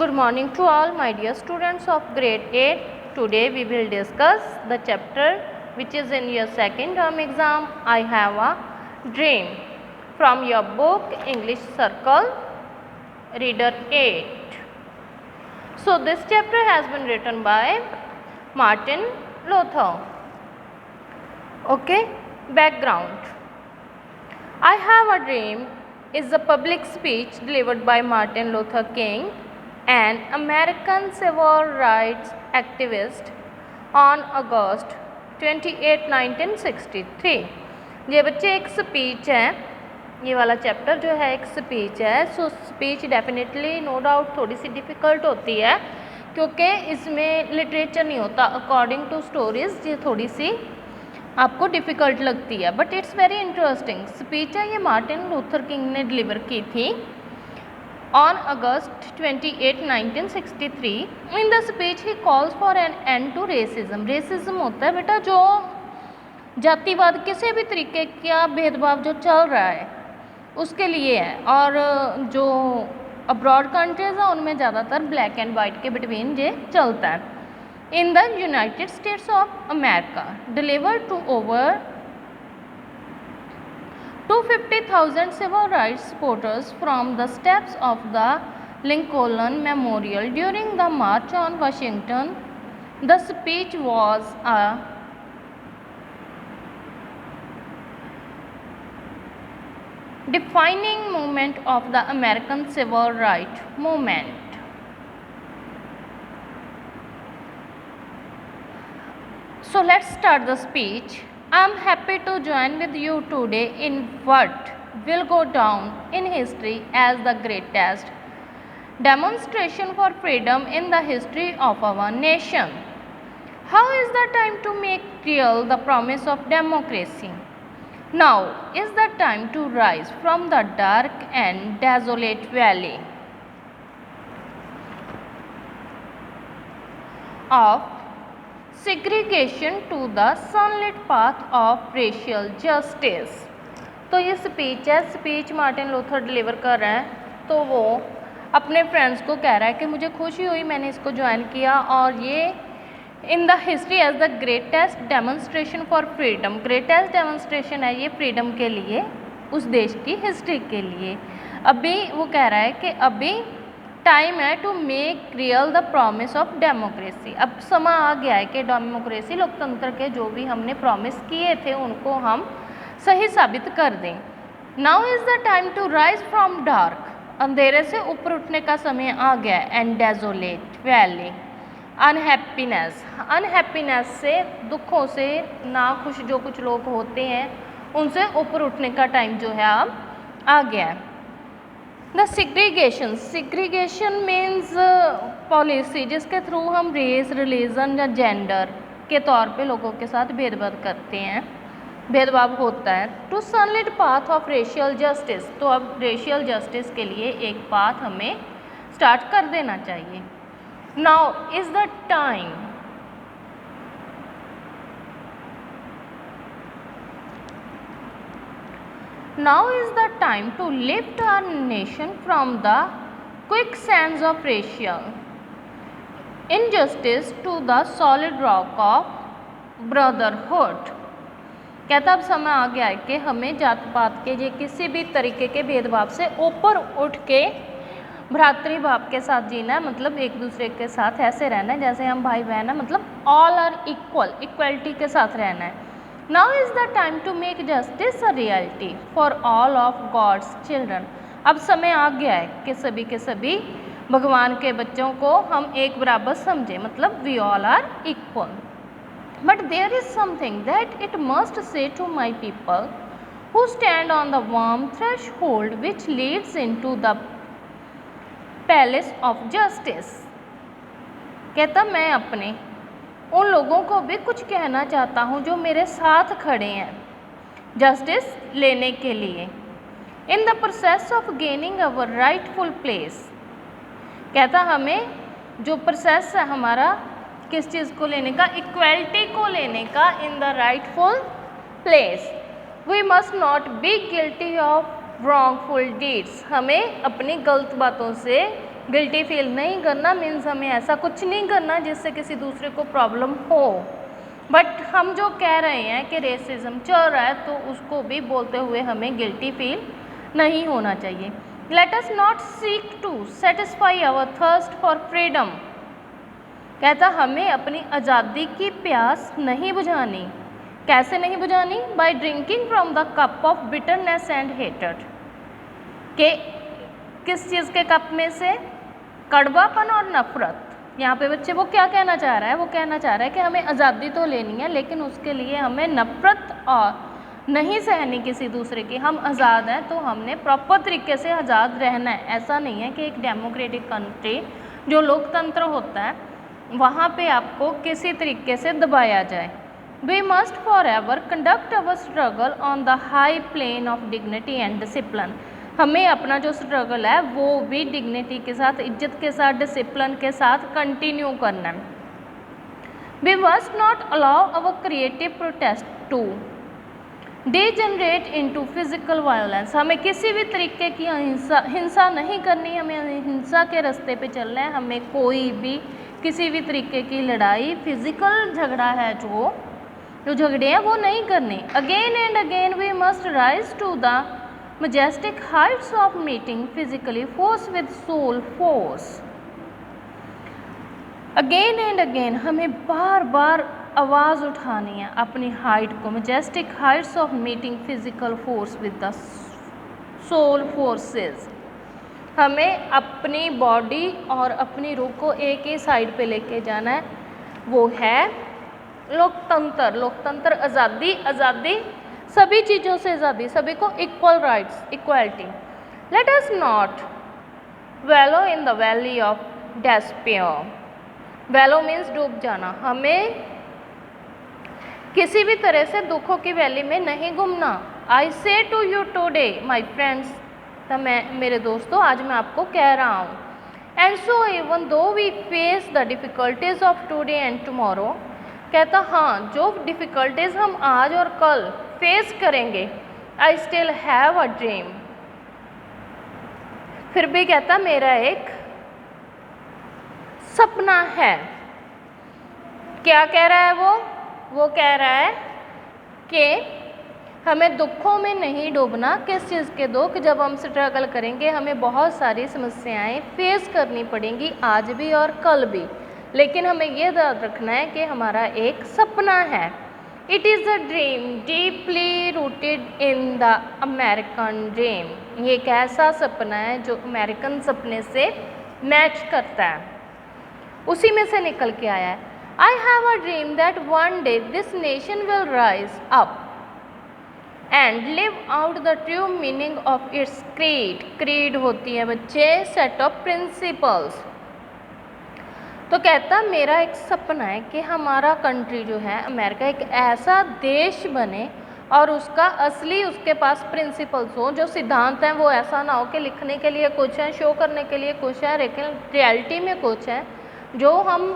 Good morning to all my dear students of grade 8. Today we will discuss the chapter which is in your second term exam. I have a dream from your book English Circle, Reader 8. So this chapter has been written by Martin Luther. Okay, background. I have a dream is a public speech delivered by Martin Luther King, an American civil rights activist, on August 28, 1963. ये बच्चे एक speech है, ये वाला chapter जो है एक speech है. सो स्पीच डेफिनेटली नो डाउट थोड़ी सी डिफ़िकल्ट होती है क्योंकि इसमें लिटरेचर नहीं होता. अकॉर्डिंग टू स्टोरीज़ ये थोड़ी सी आपको डिफ़िकल्ट लगती है, but it's very interesting. Speech है ये मार्टिन लूथर किंग ने डिलीवर की थी on August 28, 1963. In the speech he calls for an end to racism. Racism होता है बेटा जो जातिवाद, किसी भी तरीके का भेदभाव जो चल रहा है उसके लिए है, और जो अब्रॉड कंट्रीज़ हैं उनमें ज़्यादातर ब्लैक एंड वाइट के बिटवीन ये चलता है. In the United States of America, delivered to over 250,000 civil rights supporters from the steps of the Lincoln Memorial during the March on Washington. The speech was a defining moment of the American civil rights movement. So let's start the speech. I am happy to join with you today in what will go down in history as the greatest demonstration for freedom in the history of our nation. How is the time to make real the promise of democracy? Now is the time to rise from the dark and desolate valley of segregation to the sunlit path of racial justice. तो ये speech है, speech Martin Luther deliver कर रहे हैं. तो वो अपने friends को कह रहा है कि मुझे खुशी हुई मैंने इसको ज्वाइन किया, और ये in the history as the greatest demonstration for freedom. Greatest demonstration है ये फ्रीडम के लिए, उस देश की हिस्ट्री के लिए. अभी वो कह रहा है कि अभी टाइम है to make real the promise of democracy. अब समय आ गया है कि डेमोक्रेसी, लोकतंत्र के जो भी हमने प्रॉमिस किए थे उनको हम सही साबित कर दें. Now is the time to rise from dark. अंधेरे से ऊपर उठने का समय आ गया है. And desolate valley unhappiness. Unhappiness से, दुखों से, नाखुश जो कुछ लोग होते हैं उनसे ऊपर उठने का टाइम जो है अब आ गया है. The segregation. Segregation means policy जिसके थ्रू हम रेस, रिलीजन या जेंडर के तौर पे लोगों के साथ भेदभाव करते हैं, भेदभाव होता है. To sunlit path of racial justice. तो अब रेशियल जस्टिस के लिए एक पाथ हमें स्टार्ट कर देना चाहिए. Now is the time Now is the time to lift our nation from the quicksands of racial injustice to the solid rock of brotherhood. कहता अब समय आ गया है कि हमें जात पात के ये किसी भी तरीके के भेदभाव से ऊपर उठ के भ्रातृभाव के साथ जीना है. मतलब एक दूसरे के साथ ऐसे रहना है जैसे हम भाई बहन हैं, मतलब ऑल आर इक्वल, इक्वलिटी के साथ रहना है. Now is the time to make justice a reality for all of God's children. अब समय आ गया है कि सभी के सभी भगवान के बच्चों को हम एक बराबर समझें, मतलब we all are equal. But there is something that it must say to my people who stand on the warm threshold which leads into the palace of justice. कहता मैं अपने उन लोगों को भी कुछ कहना चाहता हूँ जो मेरे साथ खड़े हैं जस्टिस लेने के लिए. In the process of gaining our rightful place. कहता हमें जो प्रोसेस है हमारा किस चीज़ को लेने का, इक्वलिटी को लेने का, in the rightful place. We must not be guilty of wrongful deeds. हमें अपनी गलत बातों से गिल्टी फील नहीं करना मीन्स हमें ऐसा कुछ नहीं करना जिससे किसी दूसरे को प्रॉब्लम हो, बट हम जो कह रहे हैं कि रेसिज्म चल रहा है तो उसको भी बोलते हुए हमें गिल्टी फील नहीं होना चाहिए। Let us not seek to satisfy our thirst for freedom, कहता हमें अपनी आज़ादी की प्यास नहीं बुझानी। कैसे नहीं बुझानी? By drinking from the cup of bitterness and hated, के किस चीज़ के कप में से? कड़वापन और नफरत। यहाँ पे बच्चे वो क्या कहना चाह रहा है? वो कहना चाह रहा है कि हमें आज़ादी तो लेनी है लेकिन उसके लिए हमें नफरत और नहीं सहनी किसी दूसरे की। हम आज़ाद हैं तो हमने प्रॉपर तरीके से आज़ाद रहना है। ऐसा नहीं है कि एक डेमोक्रेटिक कंट्री जो लोकतंत्र होता है वहाँ पे आपको किसी तरीके से दबाया जाए। We must forever conduct our struggle on the high plane of dignity and discipline, हमें अपना जो स्ट्रगल है वो भी डिग्निटी के साथ, इज्जत के साथ, डिसिप्लिन के साथ कंटिन्यू करना है। We must not allow our creative protest to degenerate into physical violence, हमें किसी भी तरीके की हिंसा नहीं करनी, हमें हिंसा के रास्ते पे चलना है। हमें कोई भी किसी भी तरीके की लड़ाई, फिजिकल झगड़ा है जो झगड़े हैं वो नहीं करने। Again and again we must rise to the majestic heights of meeting physically force with soul force, again and again हमें बार बार आवाज़ उठानी है अपनी हाइट को, majestic heights of meeting physical force with the soul forces, हमें अपनी body और अपनी रूह को एक ही साइड पे लेके जाना है। वो है लोकतंत्र। लोकतंत्र आज़ादी, आज़ादी सभी चीज़ों से आज़ादी, सभी को equal rights, equality. Late us not वैलो in the valley of despair, वैलो means डूब जाना, हमें किसी भी तरह से दुखों की वैली में नहीं घूमना। I say to you today my friends, तो मेरे दोस्तों आज मैं आपको कह रहा हूँ। And so even though we face the difficulties of today and tomorrow, कहता हाँ जो डिफ़िकल्टीज हम आज और कल फेस करेंगे, I still have a dream, फिर भी कहता मेरा एक सपना है। क्या कह रहा है वो कह रहा है कि हमें दुखों में नहीं डूबना। किस चीज़ के दुख? जब हम स्ट्रगल करेंगे हमें बहुत सारी समस्याएं फेस करनी पड़ेंगी आज भी और कल भी, लेकिन हमें ये याद रखना है कि हमारा एक सपना है। It is a dream deeply rooted in the American dream, ये एक ऐसा सपना है जो अमेरिकन सपने से मैच करता है, उसी में से निकल के आया है। I have a dream that one day this nation will rise up and live out the true meaning of its creed. Creed होती है बच्चे सेट ऑफ प्रिंसिपल्स। तो कहता मेरा एक सपना है कि हमारा कंट्री जो है अमेरिका एक ऐसा देश बने और उसका असली उसके पास प्रिंसिपल्स हो, जो सिद्धांत हैं वो ऐसा ना हो कि लिखने के लिए कुछ है, शो करने के लिए कुछ है, लेकिन रियलिटी में कुछ है, जो हम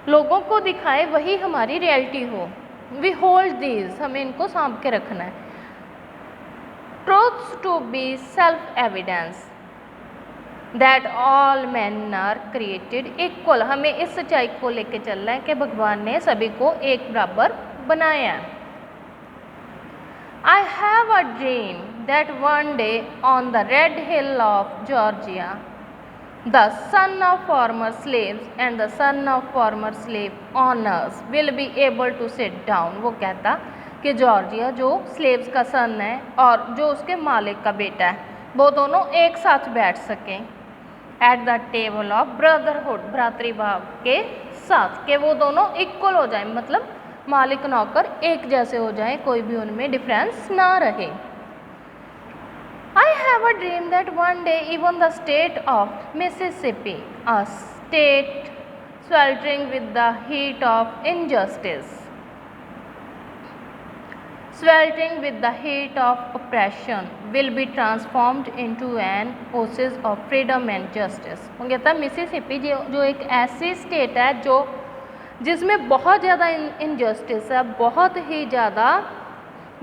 लोगों को दिखाए वही हमारी रियलिटी हो। वी होल्ड दीज, हमें इनको सांभ के रखना है। Truths to be self evidence that all man are created equal, हमें इस सच्चाई को लेके चलना है कि भगवान ने सभी को एक बराबर बनाया है। I have a dream that one day on the red hill of Georgia the son of former slaves and the son of former slave owners will be able to sit down. वो कहता कि Georgia जो slaves का सन है और जो उसके मालिक का बेटा है वो दोनों एक साथ बैठ सकें at the table of brotherhood, भ्रातृभाव के साथ, कि वो दोनों इक्वल हो जाए, मतलब मालिक नौकर एक जैसे हो जाए, कोई भी उनमें डिफरेंस ना रहे। आई have a dream that one day even the state of Mississippi, a state sweltering with the heat of injustice, sweltering with the heat of oppression, will be transformed into an oasis of freedom and justice। वो कहता है Mississippi जो एक ऐसी state है जो जिसमें बहुत ज़्यादा इनजस्टिस है, बहुत ही ज़्यादा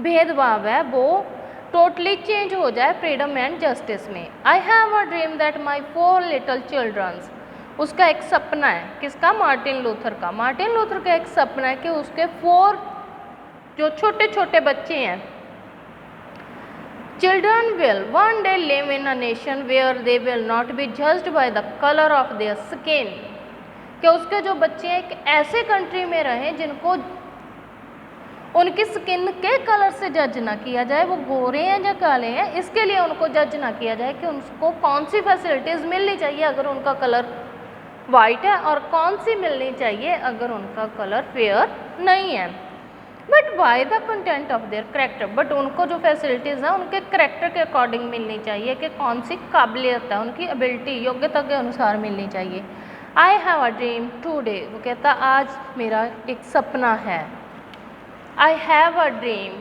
भेदभाव है, वो टोटली चेंज हो जाए फ्रीडम एंड जस्टिस में। I have a dream that my 4 little childrens, उसका एक सपना है, किसका? मार्टिन लूथर का। मार्टिन लूथर का एक सपना है कि उसके 4 जो छोटे छोटे बच्चे हैं, children will one day live in a nation where they will not be judged by the colour of their skin, कि उसके जो बच्चे हैं एक ऐसे कंट्री में रहें जिनको उनकी स्किन के कलर से जज ना किया जाए, वो गोरे हैं या काले हैं, इसके लिए उनको जज ना किया जाए कि उनको कौन सी फैसिलिटीज़ मिलनी चाहिए अगर उनका कलर वाइट है और कौन सी मिलनी चाहिए अगर उनका कलर फेयर नहीं है। But by the content of their character, but उनको जो फैसिलिटीज़ है उनके करेक्टर के अकॉर्डिंग मिलनी चाहिए कि कौन सी काबिलियत है, उनकी एबिलिटी योग्यता के अनुसार मिलनी चाहिए। आई हैव अ ड्रीम टूडे, वो कहता आज मेरा एक सपना है। I have a dream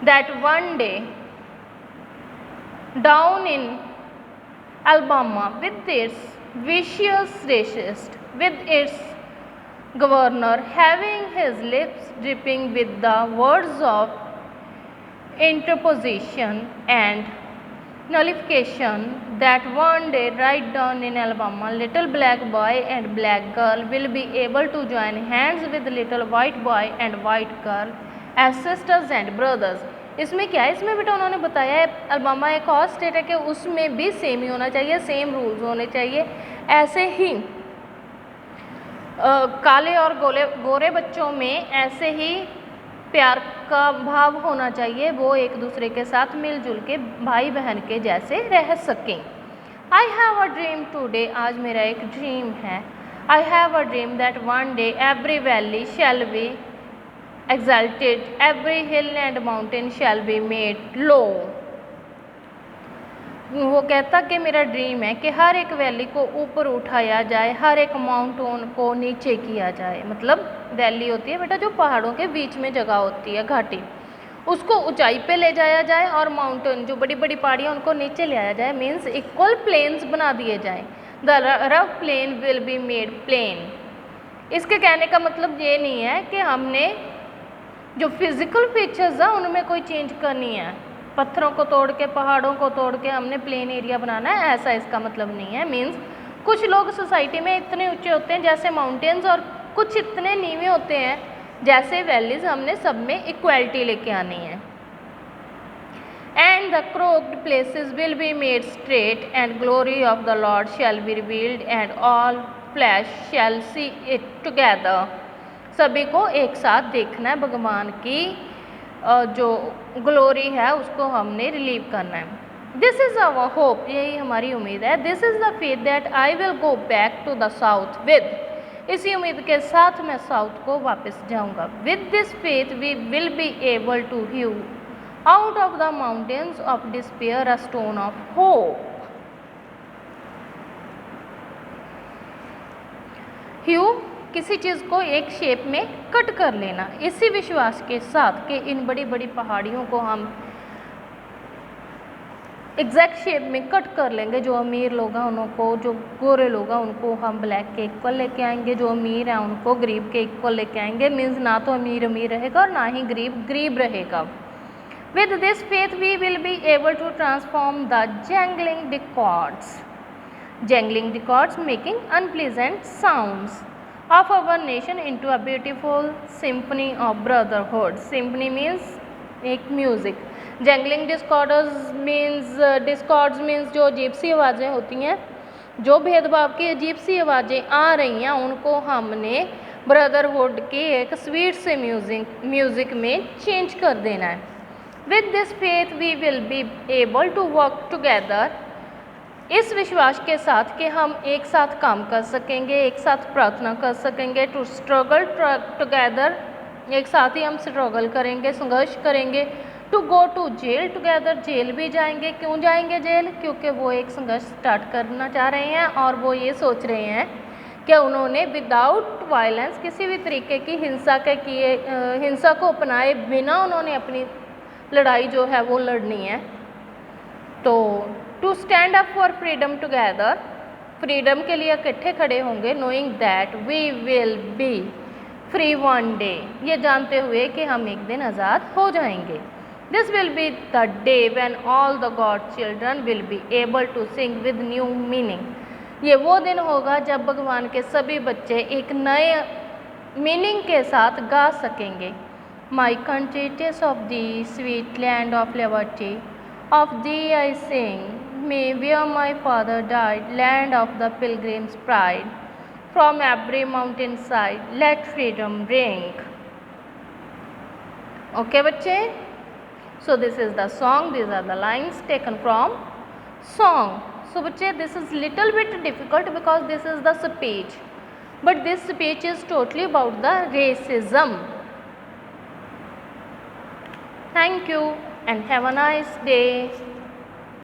that one day down in Alabama with its vicious racist, with its governor having his lips dripping with the words of interposition and nullification, that one day right down in Alabama little black boy and black girl will be able to join hands with little white boy and white girl as sisters and brothers। इसमें क्या है, इसमें बेटा उन्होंने बताया है Alabama एक और स्टेट है कि उसमें भी सेम ही होना चाहिए, सेम रूल्स होने चाहिए। ऐसे ही काले और गोरे बच्चों में ऐसे ही प्यार का भाव होना चाहिए, वो एक दूसरे के साथ मिलजुल के भाई बहन के जैसे रह सकें। आई हैव अ ड्रीम टूडे, आज मेरा एक ड्रीम है। I have a dream that one day every valley shall be exalted, every hill and mountain shall be made low। वो कहता कि मेरा ड्रीम है कि हर एक वैली को ऊपर उठाया जाए, हर एक माउंटेन को नीचे किया जाए। मतलब वैली होती है बेटा जो पहाड़ों के बीच में जगह होती है, घाटी, उसको ऊंचाई पे ले जाया जाए और माउंटेन जो बड़ी बड़ी पहाड़ियाँ उनको नीचे ले आया जाए, मीन्स इक्वल प्लेन्स बना दिए जाएँ। The rough plain will be made plain. इसके कहने का मतलब ये नहीं है कि हमने जो फिज़िकल फीचर्स है उनमें कोई चेंज करनी है, पत्थरों को तोड़ के पहाड़ों को तोड़ के हमने प्लेन एरिया बनाना है, ऐसा इसका मतलब नहीं है। मीन्स कुछ लोग सोसाइटी में इतने ऊंचे होते हैं जैसे माउंटेन्स और कुछ इतने नीवे होते हैं जैसे वैलीज, हमने सब में इक्वालिटी लेके आनी है। And the crooked places will be made straight and glory of the lord shall be revealed and all flesh shall see it together. सभी को एक साथ देखना है, भगवान की जो ग्लोरी है उसको हमने रिलीव करना है। दिस इज़ आवर होप, यही हमारी उम्मीद है। This is the faith that I will go back to the south with, इसी उम्मीद के साथ मैं साउथ को वापस जाऊंगा। With this faith we will be able to hew out of the mountains of despair a stone of hope. Hew किसी चीज़ को एक शेप में कट कर लेना, इसी विश्वास के साथ कि इन बड़ी बड़ी पहाड़ियों को हम एग्जैक्ट शेप में कट कर लेंगे। जो अमीर लोग हैं उनको, जो गोरे लोग हैं उनको हम ब्लैक के इक्वल लेके आएंगे, जो अमीर हैं उनको गरीब के इक्वल लेके आएंगे। मीन्स ना तो अमीर अमीर रहेगा और ना ही गरीब गरीब रहेगा। With this faith we will be able to transform the jangling chords making unpleasant sounds of our nation into a beautiful symphony of brotherhood। Symphony means एक म्यूज़िक, jangling discords means जो अजीब सी आवाज़ें होती हैं, जो भेदभाव की अजीब सी आवाज़ें आ रही हैं उनको हमने ब्रदरहुड की एक स्वीट से म्यूज़िक में चेंज कर देना है। With this faith we will be able to work together, इस विश्वास के साथ कि हम एक साथ काम कर सकेंगे, एक साथ प्रार्थना कर सकेंगे। टू स्ट्रगल टुगेदर, एक साथ ही हम स्ट्रगल करेंगे, संघर्ष करेंगे। To go to jail together, jail भी जाएंगे। क्यों जाएंगे जेल? क्योंकि वो एक संघर्ष स्टार्ट करना चाह रहे हैं और वो ये सोच रहे हैं कि उन्होंने विदाउट वायलेंस, किसी भी तरीके की हिंसा को अपनाए बिना उन्होंने अपनी लड़ाई जो है वो लड़नी है। तो to stand up for freedom together, freedom के लिए इकट्ठे खड़े होंगे। Knowing that we will be free one day, ये जानते हुए कि हम एक दिन आज़ाद हो जाएंगे। This will be the day when all the God's children will be able to sing with new meaning. ये वो दिन होगा जब भगवान के सभी बच्चे एक नए मीनिंग के साथ गा सकेंगे. My country, taste of thee, sweet land of liberty. Of thee I sing, may where my father died, land of the pilgrim's pride. From every mountain side, let freedom ring. Okay, बच्चे? So this is the song. These are the lines taken from song. So बच्चे, this is little bit difficult because this is the speech. But this speech is totally about the racism. Thank you and have a nice day.